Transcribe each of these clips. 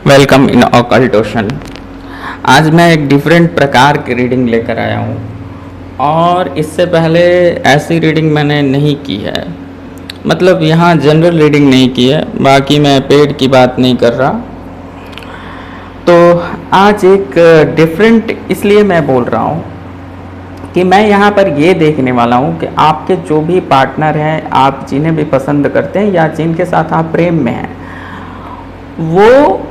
Welcome in occult ocean. आज मैं एक डिफरेंट प्रकार की रीडिंग लेकर आया हूँ और इससे पहले ऐसी रीडिंग मैंने नहीं की है। मतलब यहाँ जनरल रीडिंग नहीं की है, बाकी मैं पेड की बात नहीं कर रहा। तो आज एक डिफरेंट इसलिए मैं बोल रहा हूँ कि मैं यहाँ पर ये देखने वाला हूँ कि आपके जो भी पार्टनर हैं, आप जिन्हें भी पसंद करते हैं या जिनके साथ आप प्रेम में हैं, वो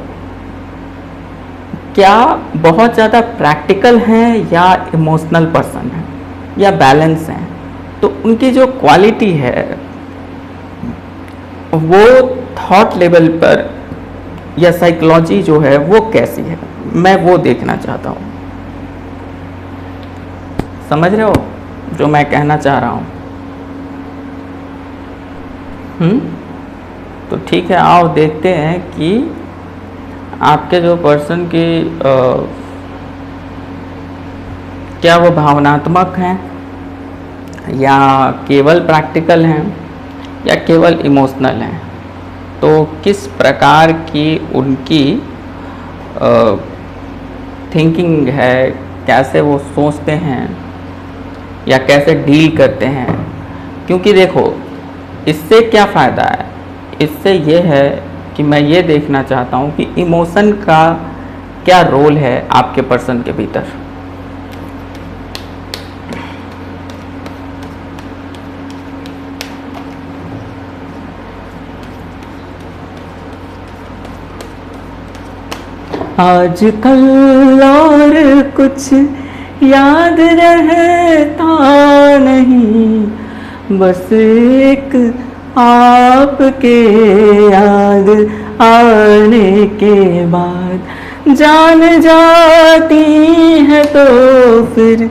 क्या बहुत ज़्यादा प्रैक्टिकल हैं या इमोशनल पर्सन हैं या बैलेंस हैं। तो उनकी जो क्वालिटी है वो थॉट लेवल पर या साइकोलॉजी जो है वो कैसी है, मैं वो देखना चाहता हूँ। समझ रहे हो जो मैं कहना चाह रहा हूँ? तो ठीक है, आओ देखते हैं कि आपके जो पर्सन की क्या वो भावनात्मक हैं या केवल प्रैक्टिकल हैं या केवल इमोशनल हैं। तो किस प्रकार की उनकी थिंकिंग है, कैसे वो सोचते हैं या कैसे डील करते हैं। क्योंकि देखो, इससे क्या फ़ायदा है, इससे ये है कि मैं ये देखना चाहता हूँ कि इमोशन का क्या रोल है आपके पर्सन के भीतर। आजकल और कुछ याद रहता नहीं, बस एक आपके याद आने के बाद जान जाती है तो फिर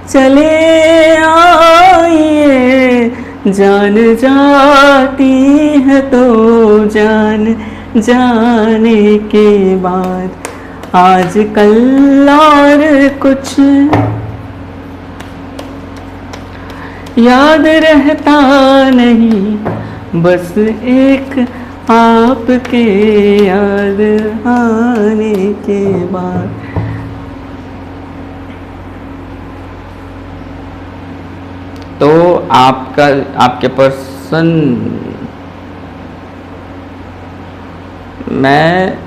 चले आइए, जान जाती है तो जान जाने के बाद आजकल और कुछ याद रहता नहीं, बस एक आपके याद आने के बाद। तो आपके पर्सन मैं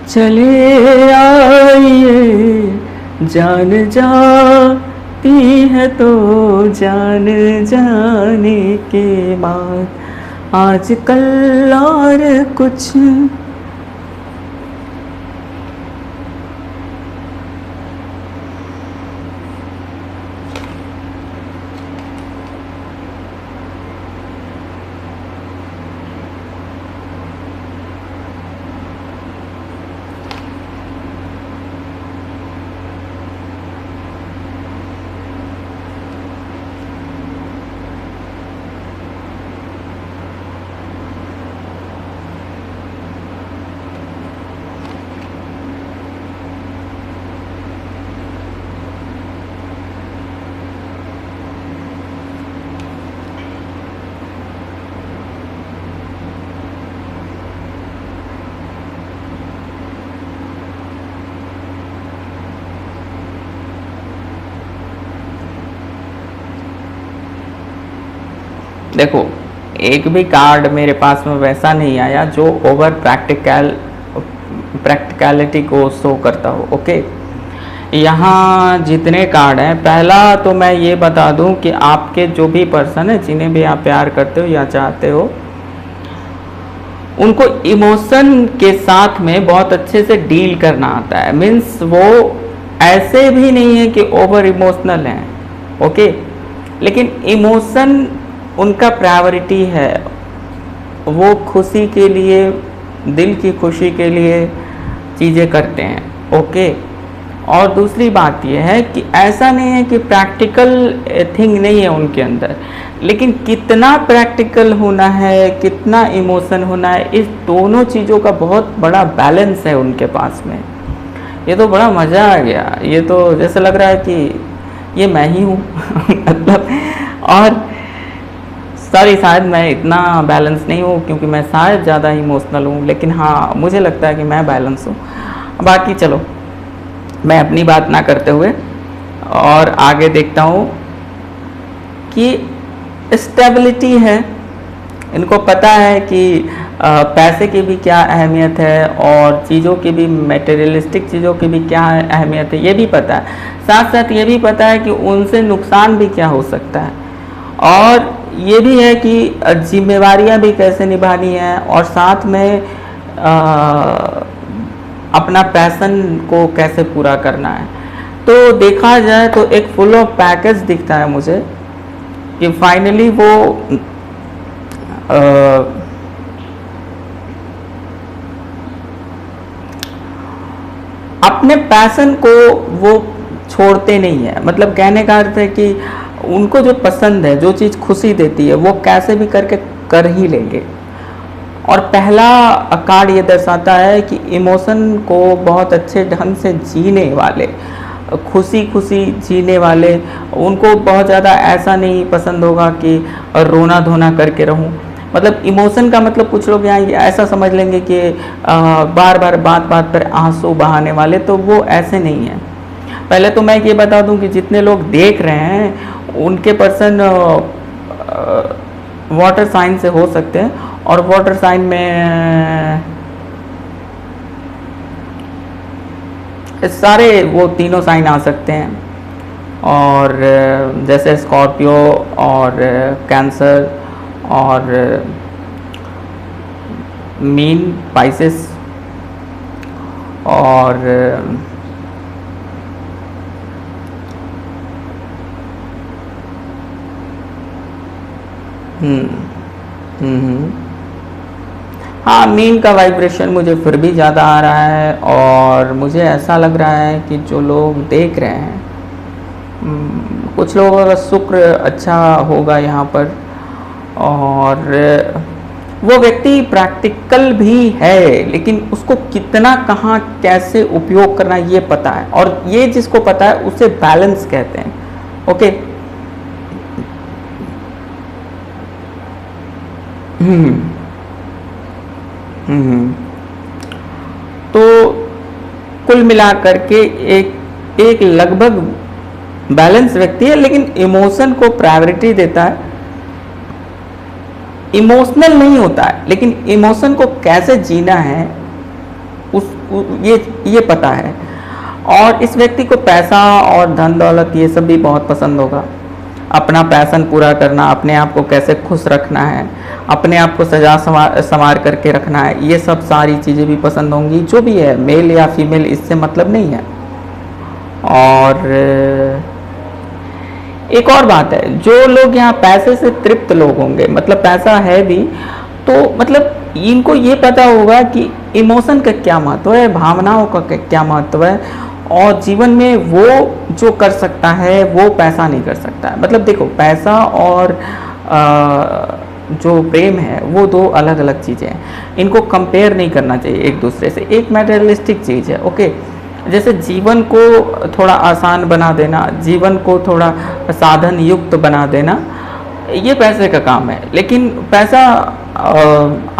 चले आइए, जान जाती है तो जान जाने के बाद आजकल और कुछ देखो, एक भी कार्ड मेरे पास में वैसा नहीं आया जो ओवर प्रैक्टिकलिटी को शो करता हो। ओके, यहाँ जितने कार्ड हैं, पहला तो मैं ये बता दूं कि आपके जो भी पर्सन है, जिन्हें भी आप प्यार करते हो या चाहते हो, उनको इमोशन के साथ में बहुत अच्छे से डील करना आता है। मीन्स वो ऐसे भी नहीं है कि ओवर इमोशनल हैं, ओके, लेकिन इमोशन उनका प्रायोरिटी है। वो खुशी के लिए, दिल की खुशी के लिए चीज़ें करते हैं, ओके। और दूसरी बात यह है कि ऐसा नहीं है कि प्रैक्टिकल थिंग नहीं है उनके अंदर, लेकिन कितना प्रैक्टिकल होना है, कितना इमोशन होना है, इस दोनों चीज़ों का बहुत बड़ा बैलेंस है उनके पास में। ये तो बड़ा मज़ा आ गया, ये तो जैसे लग रहा है कि ये मैं ही हूँ मतलब। और सॉरी, शायद मैं इतना बैलेंस नहीं हूँ क्योंकि मैं शायद ज़्यादा इमोशनल हूँ, लेकिन हाँ मुझे लगता है कि मैं बैलेंस हूँ। बाकी चलो, मैं अपनी बात ना करते हुए और आगे देखता हूँ कि स्टेबिलिटी है। इनको पता है कि पैसे की भी क्या अहमियत है और चीज़ों की भी, मटेरियलिस्टिक चीज़ों की भी क्या अहमियत है, ये भी पता है। साथ साथ ये भी पता है कि उनसे नुकसान भी क्या हो सकता है, और ये भी है कि जिम्मेवारियां भी कैसे निभानी है, और साथ में अपना पैशन को कैसे पूरा करना है। तो देखा जाए तो एक फुल ऑफ पैकेज दिखता है मुझे कि फाइनली वो अपने पैशन को वो छोड़ते नहीं है। मतलब कहने का अर्थ है कि उनको जो पसंद है, जो चीज़ खुशी देती है, वो कैसे भी करके कर ही लेंगे। और पहला कार्ड ये दर्शाता है कि इमोशन को बहुत अच्छे ढंग से जीने वाले, खुशी खुशी जीने वाले, उनको बहुत ज़्यादा ऐसा नहीं पसंद होगा कि रोना धोना करके रहूं। मतलब इमोशन का मतलब कुछ लोग यहाँ ऐसा समझ लेंगे कि बार बार बात बात पर आंसू बहाने वाले, तो वो ऐसे नहीं है। पहले तो मैं ये बता दूं कि जितने लोग देख रहे हैं उनके पर्सन वाटर साइन से हो सकते हैं, और वाटर साइन में सारे वो तीनों साइन आ सकते हैं, और जैसे स्कॉर्पियो और कैंसर और मीन पाइसेस और हाँ, मीन का वाइब्रेशन मुझे फिर भी ज़्यादा आ रहा है, और मुझे ऐसा लग रहा है कि जो लोग देख रहे हैं, कुछ लोगों का शुक्र अच्छा होगा यहाँ पर, और वो व्यक्ति प्रैक्टिकल भी है, लेकिन उसको कितना कहाँ कैसे उपयोग करना ये पता है, और ये जिसको पता है उसे बैलेंस कहते हैं, ओके। तो कुल मिलाकर के एक लगभग बैलेंस व्यक्ति है, लेकिन इमोशन को प्रायोरिटी देता है। इमोशनल नहीं होता है, लेकिन इमोशन को कैसे जीना है ये पता है। और इस व्यक्ति को पैसा और धन दौलत ये सब भी बहुत पसंद होगा। अपना पैशन पूरा करना, अपने आप को कैसे खुश रखना है, अपने आप को सजा संवार करके रखना है, ये सब सारी चीज़ें भी पसंद होंगी। जो भी है, मेल या फीमेल, इससे मतलब नहीं है। और एक और बात है, जो लोग यहाँ पैसे से तृप्त लोग होंगे, मतलब पैसा है भी, तो मतलब इनको ये पता होगा कि इमोशन का क्या महत्व है, भावनाओं का क्या महत्व है, और जीवन में वो जो कर सकता है वो पैसा नहीं कर सकता है। मतलब देखो, पैसा और जो प्रेम है वो दो अलग अलग चीज़ें हैं, इनको कंपेयर नहीं करना चाहिए एक दूसरे से। एक मटेरियलिस्टिक चीज़ है, ओके। जैसे जीवन को थोड़ा आसान बना देना, जीवन को थोड़ा साधन युक्त बना देना, ये पैसे का काम है। लेकिन पैसा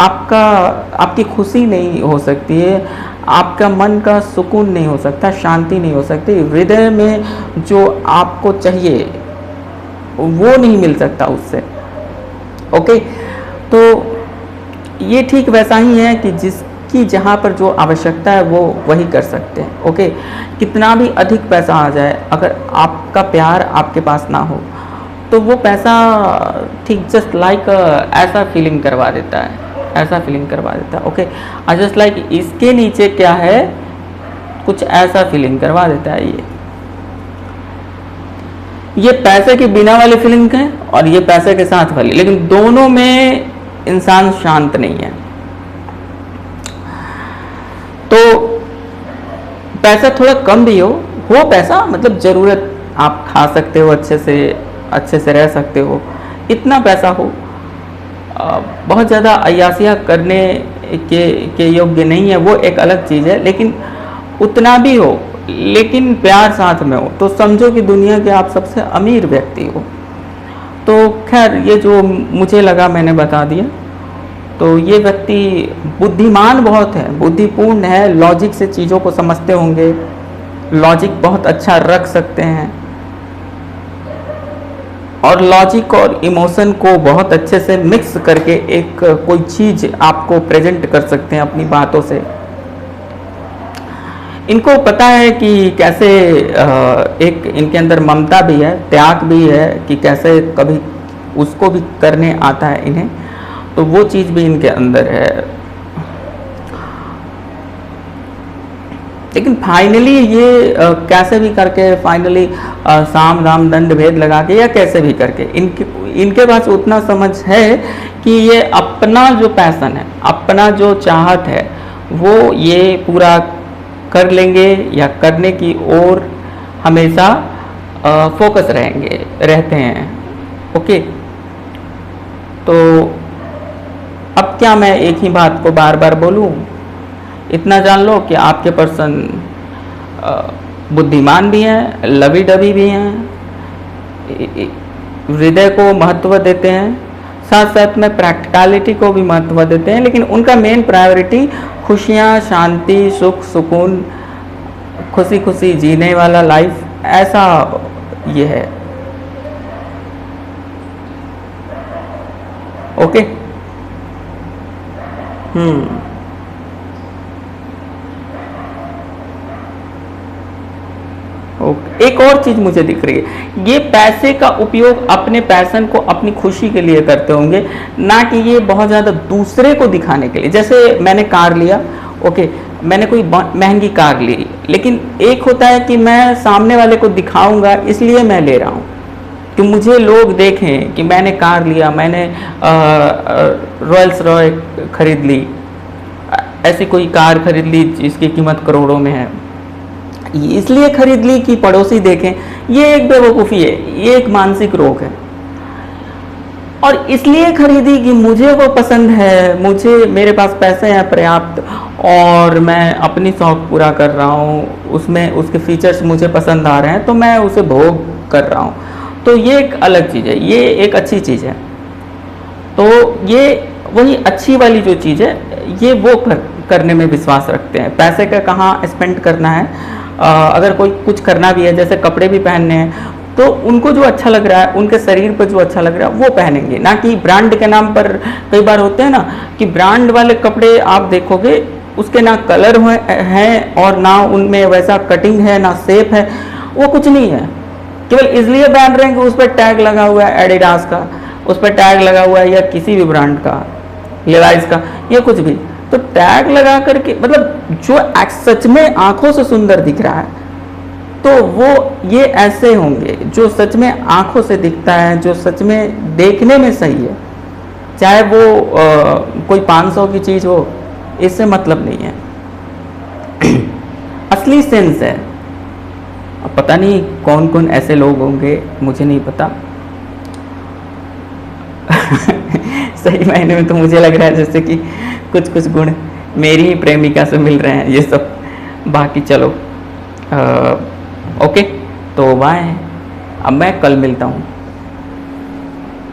आपकी खुशी नहीं हो सकती है, आपका मन का सुकून नहीं हो सकता, शांति नहीं हो सकती, हृदय में जो आपको चाहिए वो नहीं मिल सकता उससे, ओके। तो ये ठीक वैसा ही है कि जिसकी जहाँ पर जो आवश्यकता है वो वही कर सकते हैं। ओके, कितना भी अधिक पैसा आ जाए, अगर आपका प्यार आपके पास ना हो तो वो पैसा ठीक जस्ट लाइक ऐसा फीलिंग करवा देता है, ऐसा फीलिंग करवा देता है। ओके, जस्ट लाइक इसके नीचे क्या है, कुछ ऐसा फीलिंग करवा देता है। ये पैसे के बिना वाली फीलिंग है और ये पैसे के साथ वाली, लेकिन दोनों में इंसान शांत नहीं है। तो पैसा थोड़ा कम भी हो पैसा, मतलब ज़रूरत, आप खा सकते हो, अच्छे से रह सकते हो, इतना पैसा हो। बहुत ज़्यादा अय्यासियाँ करने के योग्य नहीं है, वो एक अलग चीज़ है, लेकिन उतना भी हो, लेकिन प्यार साथ में हो, तो समझो कि दुनिया के आप सबसे अमीर व्यक्ति हो। तो खैर, ये जो मुझे लगा मैंने बता दिया। तो ये व्यक्ति बुद्धिमान बहुत है, बुद्धिपूर्ण है, लॉजिक से चीज़ों को समझते होंगे, लॉजिक बहुत अच्छा रख सकते हैं और लॉजिक और इमोशन को बहुत अच्छे से मिक्स करके एक कोई चीज़ आपको प्रेजेंट कर सकते हैं अपनी बातों से। इनको पता है कि कैसे एक इनके अंदर ममता भी है, त्याग भी है, कि कैसे कभी उसको भी करने आता है इन्हें, तो वो चीज़ भी इनके अंदर है। लेकिन फाइनली ये कैसे भी करके फाइनली साम दाम दंड भेद लगा के या कैसे भी करके इनके पास उतना समझ है कि ये अपना जो पैशन है, अपना जो चाहत है, वो ये पूरा कर लेंगे या करने की ओर हमेशा फोकस रहते हैं। ओके, तो अब क्या मैं एक ही बात को बार बार बोलूं? इतना जान लो कि आपके पर्सन बुद्धिमान भी हैं, लवी डबी भी हैं, हृदय को महत्व देते हैं, साथ साथ में प्रैक्टिकलिटी को भी महत्व देते हैं, लेकिन उनका मेन प्रायोरिटी खुशियाँ, शांति, सुख, सुकून, खुशी खुशी जीने वाला लाइफ, ऐसा ये है। ओके, एक और चीज मुझे दिख रही है, ये पैसे का उपयोग अपने पैशन को, अपनी खुशी के लिए करते होंगे, ना कि ये बहुत ज़्यादा दूसरे को दिखाने के लिए। जैसे मैंने कार लिया, ओके, मैंने कोई महंगी कार ली, लेकिन एक होता है कि मैं सामने वाले को दिखाऊंगा, इसलिए मैं ले रहा हूँ कि मुझे लोग देखें कि मैंने कार लिया, मैंने रॉयल्स रॉय खरीद ली, ऐसी कोई कार खरीद ली जिसकी कीमत करोड़ों में है, इसलिए खरीद ली कि पड़ोसी देखें। ये एक बेवकूफ़ी है, ये एक मानसिक रोग है। और इसलिए खरीदी कि मुझे वो पसंद है, मेरे पास पैसे हैं पर्याप्त और मैं अपनी शौक पूरा कर रहा हूँ, उसमें उसके फीचर्स मुझे पसंद आ रहे हैं, तो मैं उसे भोग कर रहा हूँ। तो ये एक अलग चीज़ है, ये एक अच्छी चीज़ है। तो ये वही अच्छी वाली जो चीज़ है, ये वो करने में विश्वास रखते हैं। पैसे का कहाँ स्पेंड करना है, अगर कोई कुछ करना भी है, जैसे कपड़े भी पहनने हैं, तो उनको जो अच्छा लग रहा है, उनके शरीर पर जो अच्छा लग रहा है वो पहनेंगे, ना कि ब्रांड के नाम पर। कई बार होते हैं ना कि ब्रांड वाले कपड़े आप देखोगे, उसके ना कलर हैं और ना उनमें वैसा कटिंग है, ना शेप है, वो कुछ नहीं है, केवल इसलिए पहन रहे हैं कि उस पर टैग लगा हुआ है एडिडास का, उस पर टैग लगा हुआ है, या किसी भी ब्रांड का, लेवाइस का, या कुछ भी। तो टैग लगा करके, मतलब जो सच में आंखों से सुंदर दिख रहा है, तो वो ये ऐसे होंगे जो सच में आंखों से दिखता है, जो सच में देखने में सही है, चाहे वो कोई 500 की चीज़ हो, इससे मतलब नहीं है। असली सेंस है। अब पता नहीं कौन कौन ऐसे लोग होंगे, मुझे नहीं पता। सही मायने में तो मुझे लग रहा है जैसे कि कुछ कुछ गुण मेरी ही प्रेमिका से मिल रहे हैं ये सब। बाकी चलो, ओके, तो बाय। अब मैं कल मिलता हूँ।